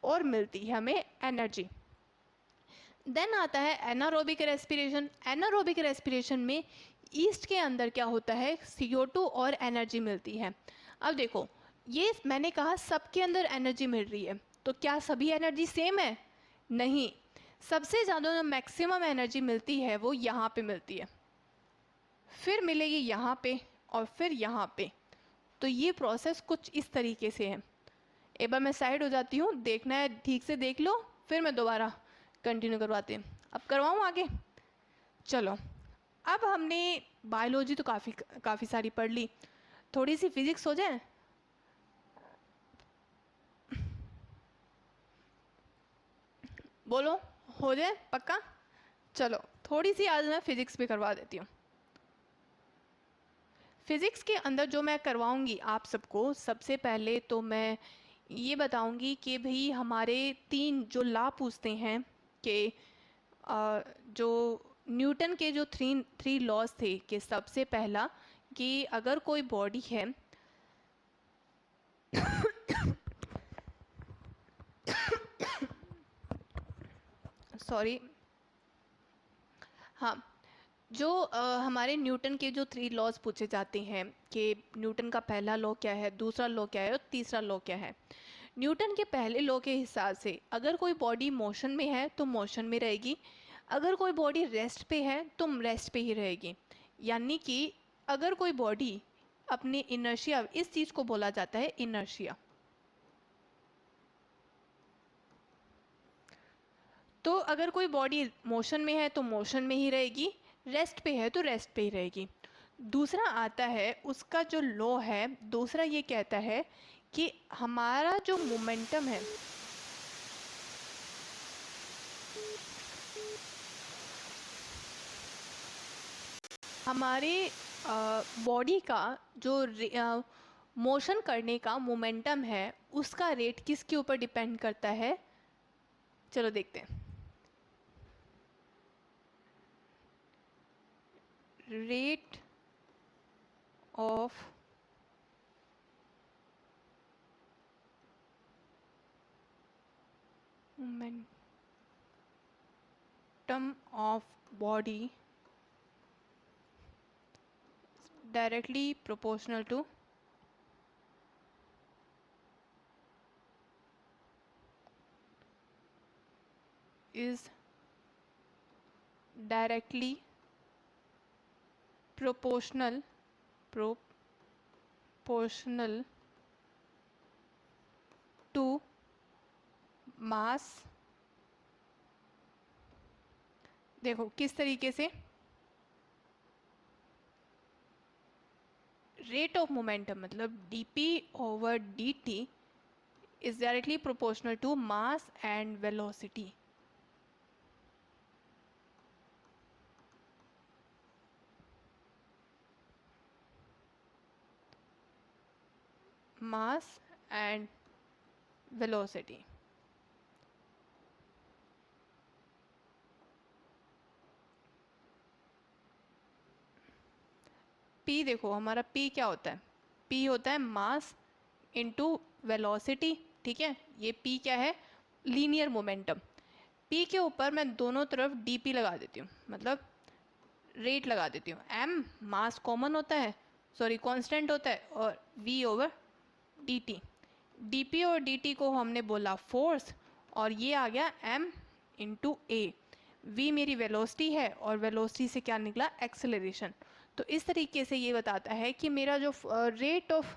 और मिलती है हमें एनर्जी। देन आता है एनारोबिक रेस्पिरेशन। एनारोबिक रेस्पिरेशन में ईस्ट के अंदर क्या होता है, CO2 और एनर्जी मिलती है। अब देखो ये मैंने कहा सबके अंदर एनर्जी मिल रही है, तो क्या सभी एनर्जी सेम है, नहीं। सबसे ज़्यादा जो मैक्सिमम एनर्जी मिलती है वो यहाँ पे मिलती है, फिर मिलेगी यहाँ पे और फिर यहाँ पे। तो ये प्रोसेस कुछ इस तरीके से है। एक बार मैं साइड हो जाती हूँ, देखना है ठीक से देख लो, फिर मैं दोबारा कंटिन्यू करवाते हैं। अब करवाऊँ आगे, चलो। अब हमने बायोलॉजी तो काफ़ी सारी पढ़ ली, थोड़ी सी फिजिक्स हो जाए। बोलो, हो जाए पक्का। चलो थोड़ी सी आज मैं फिजिक्स भी करवा देती हूँ। फिजिक्स के अंदर जो मैं करवाऊंगी आप सबको, सबसे पहले तो मैं ये बताऊंगी कि भाई हमारे 3 जो लॉ पूछते हैं कि जो न्यूटन के जो थ्री लॉज थे, कि सबसे पहला कि अगर कोई बॉडी है सॉरी, हाँ, जो हमारे न्यूटन के जो 3 लॉज पूछे जाते हैं कि न्यूटन का पहला लॉ क्या है, दूसरा लॉ क्या है और तीसरा लॉ क्या है। न्यूटन के पहले लॉ के हिसाब से अगर कोई बॉडी मोशन में है तो मोशन में रहेगी, अगर कोई बॉडी रेस्ट पे है तो रेस्ट पे ही रहेगी। यानी कि अगर कोई बॉडी अपनी इनर्शिया, इस चीज़ को बोला जाता है इनर्शिया। तो अगर कोई बॉडी मोशन में है तो मोशन में ही रहेगी, रेस्ट पे है तो रेस्ट पे ही रहेगी। दूसरा आता है उसका जो लॉ है, दूसरा ये कहता है कि हमारा जो मोमेंटम है, हमारे बॉडी का जो मोशन करने का मोमेंटम है उसका रेट किसके ऊपर डिपेंड करता है, चलो देखते हैं। Rate of momentum of body directly proportional to is directly proportional to mass। देखो किस तरीके से, रेट ऑफ मोमेंटम मतलब dp/dt is directly proportional to mass and velocity। mass and velocity। p देखो हमारा p क्या होता है, p होता है मास इनटू वेलोसिटी, ठीक है। ये p क्या है, लीनियर मोमेंटम। p के ऊपर मैं दोनों तरफ dp लगा देती हूँ, मतलब रेट लगा देती हूँ। m मास कॉमन होता है, सॉरी कांस्टेंट होता है, और v/dt। dp और dt को हमने बोला फोर्स, और ये आ गया m/a। v मेरी वेलोसिटी है और वेलोसिटी से क्या निकला, एक्सेलरेशन। तो इस तरीके से ये बताता है कि मेरा जो रेट ऑफ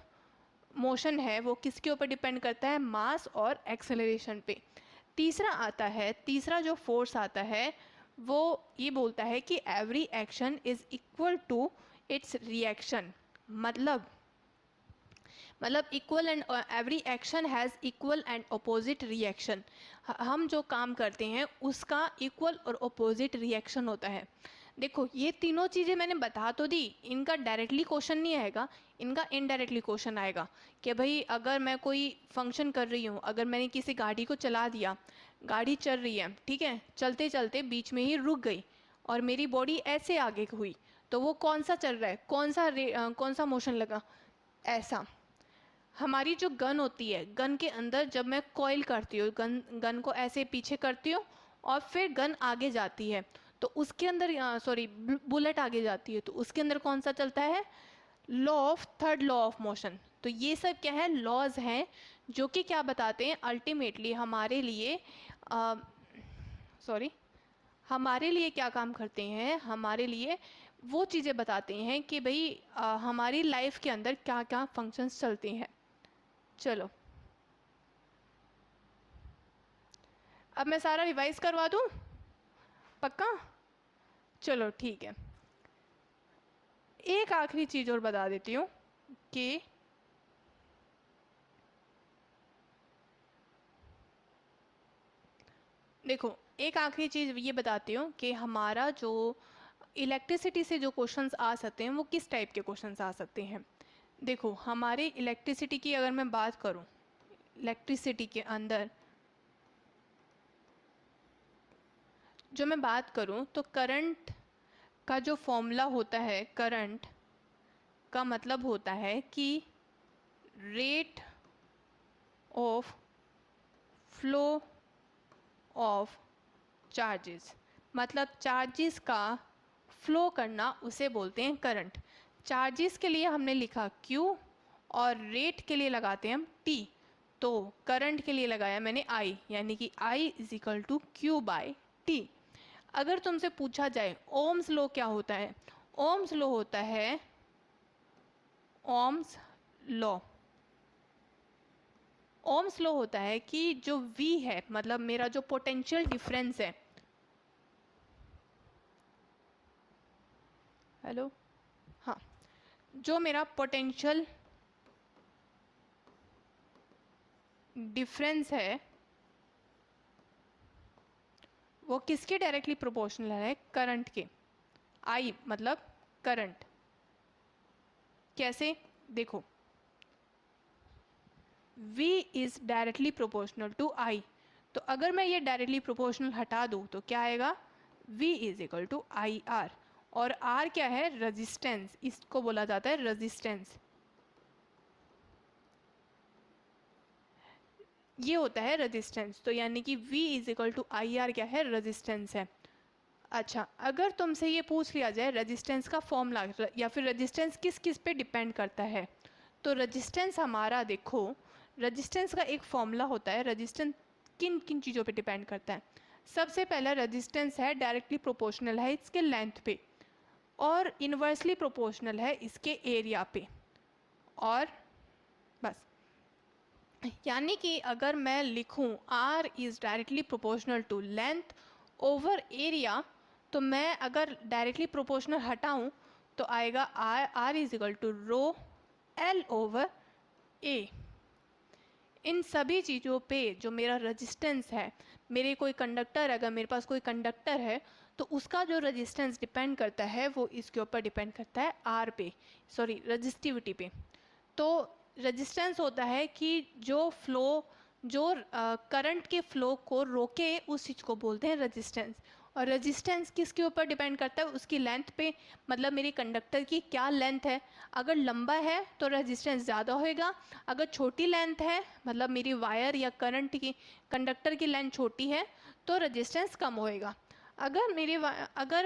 मोशन है वो किसके ऊपर डिपेंड करता है, मास और एक्सेलरेशन पे। तीसरा आता है, तीसरा जो फोर्स आता है वो ये बोलता है कि every action is equal to its reaction. मतलब equal and every action has equal and opposite reaction. हम जो काम करते हैं उसका इक्वल और अपोजिट रिएक्शन होता है। देखो ये तीनों चीज़ें मैंने बता तो दी, इनका डायरेक्टली क्वेश्चन नहीं आएगा, इनका इनडायरेक्टली क्वेश्चन आएगा कि भाई अगर मैं कोई फंक्शन कर रही हूँ, अगर मैंने किसी गाड़ी को चला दिया, गाड़ी चल रही है, ठीक है, चलते चलते बीच में ही रुक गई और मेरी बॉडी ऐसे आगे हुई, तो वो कौन सा चल रहा है, कौन सा मोशन लगा, ऐसा। हमारी जो गन होती है, गन के अंदर जब मैं कॉइल करती हूँ, गन को ऐसे पीछे करती हूँ और फिर गन आगे जाती है, तो उसके अंदर सॉरी बुलेट आगे जाती है, तो उसके अंदर कौन सा चलता है, थर्ड लॉ ऑफ मोशन। तो ये सब क्या है, लॉज हैं जो कि क्या बताते हैं, अल्टीमेटली हमारे लिए सॉरी हमारे लिए क्या काम करते हैं, हमारे लिए वो चीज़ें बताते हैं कि भाई हमारी लाइफ के अंदर क्या क्या फंक्शंस चलते हैं। चलो अब मैं सारा रिवाइज करवा दूँ, पक्का, चलो ठीक है। एक आखिरी चीज़ और बता देती हूँ कि देखो एक आखिरी चीज़ ये बताती हूँ कि हमारा जो इलेक्ट्रिसिटी से जो क्वेश्चंस आ सकते हैं वो किस टाइप के क्वेश्चंस आ सकते हैं। देखो हमारे इलेक्ट्रिसिटी की अगर मैं बात करूँ, इलेक्ट्रिसिटी के अंदर जो मैं बात करूँ तो करंट का जो फॉर्मूला होता है, करंट का मतलब होता है कि rate of flow of charges, मतलब चार्जेस का फ्लो करना उसे बोलते हैं करंट। चार्जेस के लिए हमने लिखा Q और रेट के लिए लगाते हैं हम T, तो करंट के लिए लगाया मैंने I, यानी कि I is equal to Q by T. अगर तुमसे पूछा जाए ओम्स लॉ क्या होता है, ओम्स लॉ होता है, ओम्स लॉ, ओम्स लॉ होता है कि जो V है, मतलब मेरा जो पोटेंशियल डिफरेंस है, हेलो, हाँ, जो मेरा पोटेंशियल डिफरेंस है वो किसके डायरेक्टली प्रोपोर्शनल है, करंट के। आई मतलब करंट, कैसे, देखो V is directly proportional to I, तो अगर मैं ये डायरेक्टली प्रोपोर्शनल हटा दूँ तो क्या आएगा, V is equal to I R, और R क्या है, रेजिस्टेंस, इसको बोला जाता है रेजिस्टेंस, ये होता है रेजिस्टेंस, तो यानी कि V is equal to I R क्या है, रेजिस्टेंस है। अच्छा, अगर तुमसे ये पूछ लिया जाए रेजिस्टेंस का फॉर्मूला या फिर रेजिस्टेंस किस किस पे डिपेंड करता है, तो रेजिस्टेंस हमारा देखो, रेजिस्टेंस का एक फॉर्मूला होता है, रेजिस्टेंस किन किन चीज़ों पे डिपेंड करता है। सबसे पहला रेजिस्टेंस है डायरेक्टली प्रोपोर्शनल है इसके लेंथ पे, और इन्वर्सली प्रोपोर्शनल है इसके एरिया पे, और बस, यानी कि अगर मैं लिखूं R is directly proportional to length over area, तो मैं अगर डायरेक्टली प्रोपोर्शनल हटाऊं तो आएगा R is equal to rho L over A। इन सभी चीज़ों पे जो मेरा रेजिस्टेंस है, मेरे कोई कंडक्टर, अगर मेरे पास कोई कंडक्टर है तो उसका जो रेजिस्टेंस डिपेंड करता है वो इसके ऊपर डिपेंड करता है R पे, सॉरी रेजिस्टिविटी पे। तो रेजिस्टेंस होता है कि जो फ्लो, जो करंट के फ्लो को रोके, उस चीज़ को बोलते हैं रेजिस्टेंस। और रेजिस्टेंस किसके ऊपर डिपेंड करता है, उसकी लेंथ पे, मतलब मेरी कंडक्टर की क्या लेंथ है, अगर लंबा है तो रेजिस्टेंस ज़्यादा होएगा, अगर छोटी लेंथ है, मतलब मेरी वायर या करंट की, कंडक्टर की लेंथ छोटी है तो रेजिस्टेंस कम होएगा। अगर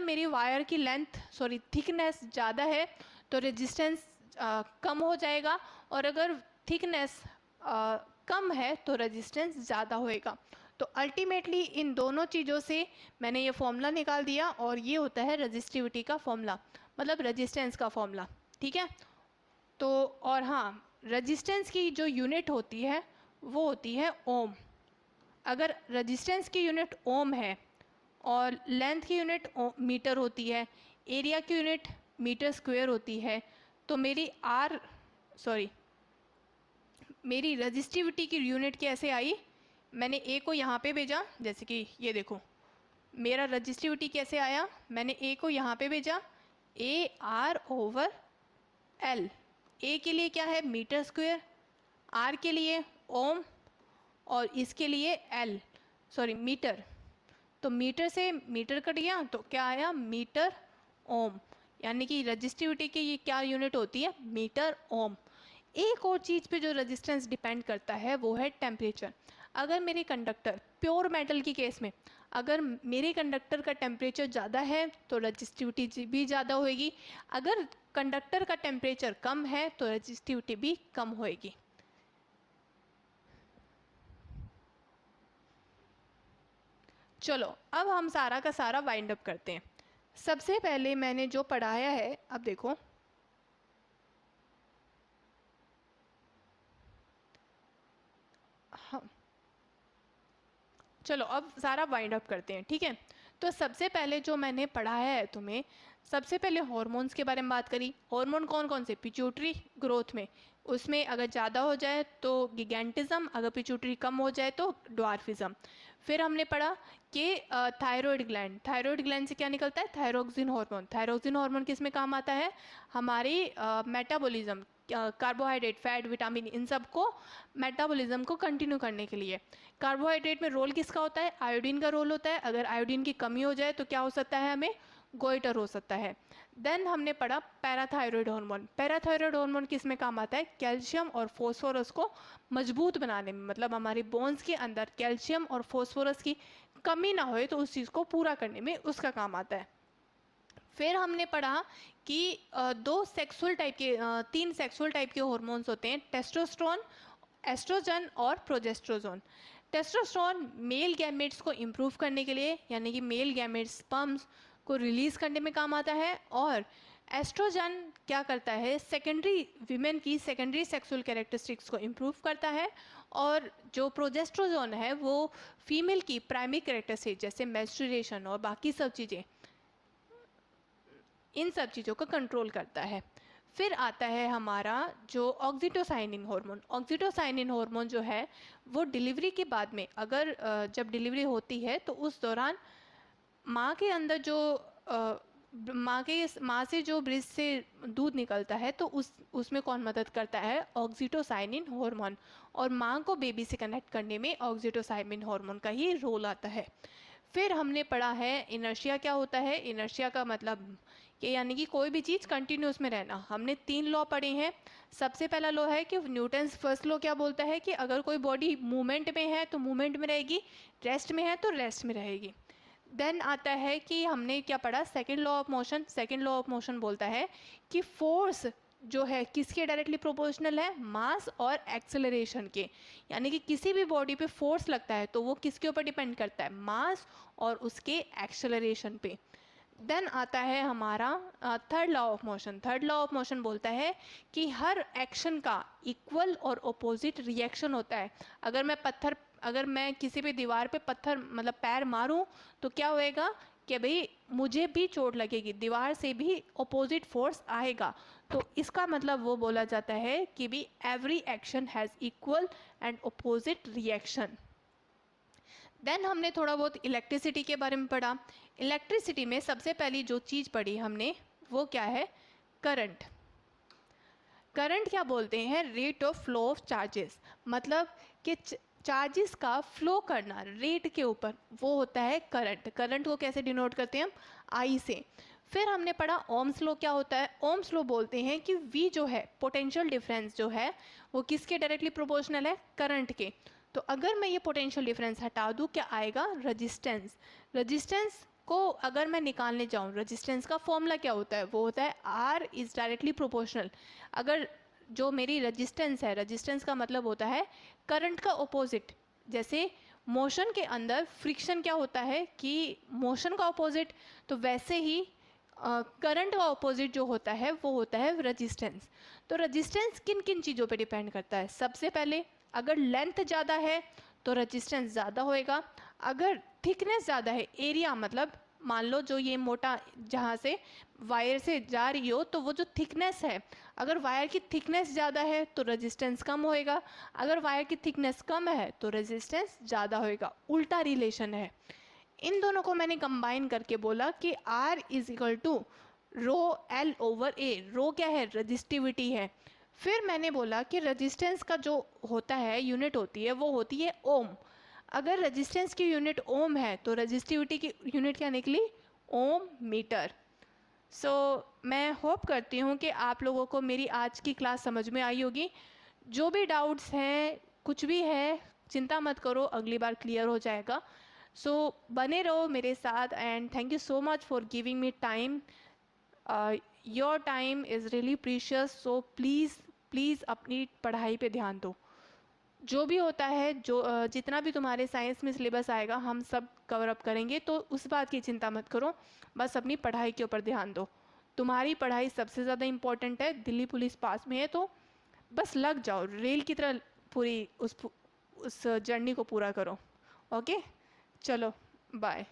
मेरी वायर की लेंथ, सॉरी थिकनेस ज़्यादा है तो रेजिस्टेंस कम हो जाएगा, और अगर थिकनेस कम है तो रेजिस्टेंस ज़्यादा होएगा। तो अल्टीमेटली इन दोनों चीज़ों से मैंने ये फॉर्मूला निकाल दिया, और ये होता है रेजिस्टिविटी का फॉर्मूला, मतलब रेजिस्टेंस का फॉर्मूला, ठीक है। तो और हाँ, रेजिस्टेंस की जो यूनिट होती है वो होती है ओम। अगर रेजिस्टेंस की यूनिट ओम है और लेंथ की यूनिट मीटर होती है, एरिया की यूनिट मीटर स्क्वायर होती है, तो मेरी रेजिस्टिविटी की यूनिट कैसे आई, मैंने ए को यहाँ पे भेजा, जैसे कि ये देखो मेरा रेजिस्टिविटी कैसे आया, मैंने ए को यहाँ पे भेजा, ए आर ओवर एल, ए के लिए क्या है मीटर स्क्वायर, आर के लिए ओम, और इसके लिए एल, सॉरी मीटर, तो मीटर से मीटर कट गया तो क्या आया, मीटर ओम, यानी कि रेजिस्टिविटी की ये क्या यूनिट होती है, मीटर ओम। एक और चीज़ पे जो रेजिस्टेंस डिपेंड करता है वो है टेम्परेचर। अगर मेरे कंडक्टर, प्योर मेटल की केस में, अगर मेरे कंडक्टर का टेम्परेचर ज़्यादा है तो रेजिस्टिविटी भी ज़्यादा होएगी, अगर कंडक्टर का टेम्परेचर कम है तो रेजिस्टिविटी भी कम होएगी। चलो अब हम सारा का सारा वाइंड अप करते हैं। सबसे पहले मैंने जो पढ़ाया है, अब देखो, हाँ, चलो अब सारा वाइंड अप करते हैं, ठीक है। तो सबसे पहले जो मैंने पढ़ाया है तुम्हें, सबसे पहले हार्मोन्स के बारे में बात करी। हार्मोन कौन कौन से, पिट्यूटरी ग्रोथ में, उसमें अगर ज़्यादा हो जाए तो गिगैंटिज्म, अगर पिट्यूटरी कम हो जाए तो ड्वार्फिज्म। फिर हमने पढ़ा कि थायराइड ग्लैंड से क्या निकलता है, थायरोक्सिन हार्मोन। थायरोक्सिन हार्मोन किस में काम आता है, हमारी मेटाबॉलिज्म, कार्बोहाइड्रेट, फैट, विटामिन, इन सब को मेटाबॉलिज्म को कंटिन्यू करने के लिए। कार्बोहाइड्रेट में रोल किसका होता है, आयोडीन का रोल होता है, अगर आयोडीन की कमी हो जाए तो क्या हो सकता है, हमें गोइटर हो सकता है। देन हमने पढ़ा पैराथायरॉयड हार्मोन। पैराथायरॉयड हार्मोन किस में काम आता है? कैल्शियम और फॉस्फोरस को मजबूत बनाने में, मतलब हमारी बोन्स के अंदर कैल्शियम और फॉस्फोरस की कमी ना होए तो उस चीज़ को पूरा करने में उसका काम आता है। फिर हमने पढ़ा कि तीन सेक्सुअल टाइप के हॉर्मोन्स होते हैं, टेस्टोस्टेरोन, एस्ट्रोजन और प्रोजेस्टेरोन। टेस्टोस्टेरोन मेल गैमेट्स को इम्प्रूव करने के लिए, यानी कि मेल गैमेट्स स्पर्म्स को रिलीज करने में काम आता है, और एस्ट्रोजन क्या करता है? वीमेन की सेकेंडरी सेक्सुअल कैरेक्टरिस्टिक्स को इम्प्रूव करता है, और जो प्रोजेस्टेरोन है वो फीमेल की प्राइमरी कैरेक्टरिस्टिक्स जैसे मेंस्ट्रुएशन और बाकी सब चीज़ें, इन सब चीज़ों को कंट्रोल करता है। फिर आता है हमारा जो ऑक्सीटोसाइनिन हार्मोन। ऑक्सीटोसाइनिन हार्मोन जो है वो डिलीवरी के बाद में, अगर जब डिलीवरी होती है तो उस दौरान माँ के अंदर जो माँ से जो ब्रेस्ट से दूध निकलता है तो उसमें कौन मदद करता है? ऑक्सीटोसाइनिन हार्मोन। और माँ को बेबी से कनेक्ट करने में ऑक्सीटोसाइनिन हार्मोन का ही रोल आता है। फिर हमने पढ़ा है इनर्शिया क्या होता है। इनर्शिया का मतलब कि यानी कि कोई भी चीज़ कंटिन्यूस में रहना। हमने 3 लॉ पढ़े हैं। सबसे पहला लॉ है कि न्यूटन्स फर्स्ट लॉ क्या बोलता है कि अगर कोई बॉडी मूवमेंट में है तो मूवमेंट में रहेगी, रेस्ट में है तो रेस्ट में रहेगी। देन आता है कि हमने क्या पढ़ा? Second law of motion. Second law of motion बोलता है कि फोर्स जो है किसके डायरेक्टली प्रोपोर्शनल है? मास और एक्सेलरेशन के। यानी कि किसी भी बॉडी पे फोर्स लगता है तो वो किसके ऊपर डिपेंड करता है? मास और उसके एक्सेलरेशन पे। देन आता है हमारा third law of motion. Third law of motion बोलता है कि हर एक्शन का इक्वल और अपोजिट रिएक्शन होता है। अगर मैं किसी भी दीवार पे पत्थर मतलब पैर मारूं तो क्या होएगा कि भाई मुझे भी चोट लगेगी, दीवार से भी अपोजिट फोर्स आएगा। तो इसका मतलब वो बोला जाता है कि भी every action has equal and opposite reaction. Then हमने थोड़ा बहुत इलेक्ट्रिसिटी के बारे में पढ़ा। इलेक्ट्रिसिटी में सबसे पहली जो चीज़ पढ़ी हमने वो क्या है? करंट। करंट क्या बोलते हैं? Rate of flow of charges, मतलब कि चार्जेस का फ्लो करना रेट के ऊपर, वो होता है करंट। करंट को कैसे डिनोट करते हैं हम? आई से। फिर हमने पढ़ा ओम्स लॉ क्या होता है। ओम्स लॉ बोलते हैं कि वी जो है पोटेंशियल डिफरेंस जो है वो किसके डायरेक्टली प्रोपोर्शनल है? करंट के। तो अगर मैं ये पोटेंशियल डिफरेंस हटा दूँ क्या आएगा? रजिस्टेंस। रजिस्टेंस को अगर मैं निकालने जाऊँ, रजिस्टेंस का फॉर्मूला क्या होता है? वो होता है आर इज़ डायरेक्टली प्रोपोर्शनल। अगर जो मेरी रजिस्टेंस है, रजिस्टेंस का मतलब होता है करंट का ऑपोजिट। जैसे मोशन के अंदर फ्रिक्शन क्या होता है कि मोशन का ऑपोजिट, तो वैसे ही करंट का ऑपोजिट जो होता है वो होता है रजिस्टेंस। तो रजिस्टेंस किन किन चीज़ों पे डिपेंड करता है? सबसे पहले अगर लेंथ ज़्यादा है तो रजिस्टेंस ज़्यादा होएगा। अगर थिकनेस ज़्यादा है, एरिया मतलब मान लो जो ये मोटा जहाँ से वायर से जा रही हो तो वो जो थिकनेस है, अगर वायर की थिकनेस ज़्यादा है तो रेजिस्टेंस कम होएगा, अगर वायर की थिकनेस कम है तो रेजिस्टेंस ज़्यादा होएगा। उल्टा रिलेशन है। इन दोनों को मैंने कंबाइन करके बोला कि R is equal to rho L over A। Rho क्या है? रजिस्टिविटी है। फिर मैंने बोला कि रेजिस्टेंस का जो होता है यूनिट होती है वो होती है ओम। अगर रेजिस्टेंस की यूनिट ओम है तो रेजिस्टिविटी की यूनिट क्या निकली? ओम मीटर। मैं होप करती हूँ कि आप लोगों को मेरी आज की क्लास समझ में आई होगी। जो भी डाउट्स हैं, कुछ भी है, चिंता मत करो, अगली बार क्लियर हो जाएगा। बने रहो मेरे साथ and thank you so much for giving me time. Your time is really precious. So please अपनी पढ़ाई पे ध्यान दो। जो भी होता है, जितना भी तुम्हारे साइंस में सिलेबस आएगा हम सब कवर अप करेंगे, तो उस बात की चिंता मत करो, बस अपनी पढ़ाई के ऊपर ध्यान दो। तुम्हारी पढ़ाई सबसे ज़्यादा इम्पोर्टेंट है। दिल्ली पुलिस पास में है तो बस लग जाओ, रेल की तरह पूरी उस जर्नी को पूरा करो। ओके, चलो बाय।